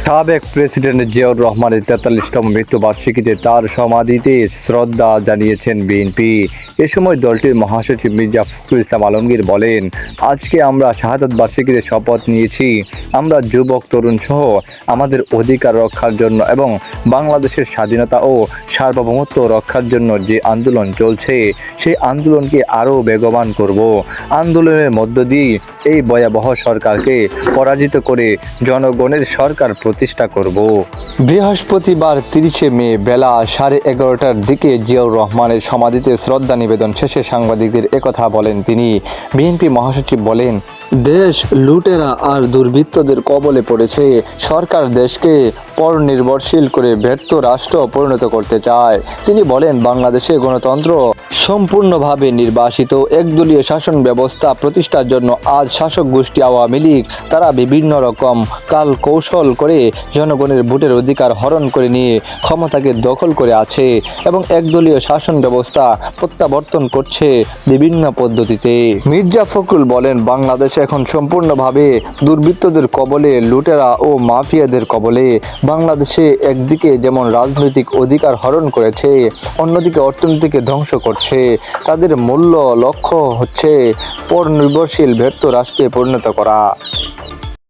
সাবেক প্রেসিডেন্ট জিয়াউর রহমানের ৪৩তম মৃত্যুবার্ষিকীতে তার সমাধিতে শ্রদ্ধা জানিয়েছেন বিএনপি। এ সময় দলটির মহাসচিব মির্জা ফখরুল ইসলাম আলমগীর বলেন, আজকে আমরা শাহাদাত বার্ষিকীতে শপথ নিয়েছি। আমরা যুবক তরুণ সহ আমাদের অধিকার রক্ষার জন্য এবং বাংলাদেশের স্বাধীনতা ও সার্বভৌমত্ব রক্ষার জন্য যে আন্দোলন চলছে সেই আন্দোলনকে আরও বেগবান করব। আন্দোলনের মধ্য দিয়ে এই ভয়াবহ সরকারকে পরাজিত করে জনগণের সরকার প্রতিষ্ঠা করব। বৃহস্পতিবার ৩০শে মে বেলা 11:30টার দিকে জিয়াউর রহমানের সমাধিতে শ্রদ্ধা নিবেদন শেষে সাংবাদিকদের একথা বলেন তিনি। বিএনপি মহাসচিব বলেন, দেশ লুটেরা আর দুর্বৃত্তদের কবলে পড়েছে। সরকার দেশকে পরনির্ভরশীল করে ব্যর্থ রাষ্ট্র পরিণত করতে চায়। তিনি বলেন, বাংলাদেশে গণতন্ত্র সম্পূর্ণভাবে নির্বাসিত একদলীয় শাসন ব্যবস্থা প্রতিষ্ঠার জন্য আজ শাসক গোষ্ঠী আওয়ামী লীগ তারা বিভিন্ন রকম কাল কৌশল করে জনগণের ভোটের অধিকার হরণ করে নিয়ে ক্ষমতাকে দখল করে আছে এবং একদলীয় শাসন ব্যবস্থা প্রত্যাবর্তন করছে বিভিন্ন পদ্ধতিতে। মির্জা ফখরুল বলেন, বাংলাদেশ এখন সম্পূর্ণভাবে দুর্বৃত্তদের কবলে, লুটেরা ও মাফিয়াদের কবলে। বাংলাদেশে একদিকে যেমন রাজনৈতিক অধিকার হরণ করেছে, অন্যদিকে অর্থনীতিকে ধ্বংস করছে। তাদের মূল্য লক্ষ্য হচ্ছে পরনির্ভরশীল ব্যর্থ রাষ্ট্রে পরিণত করা।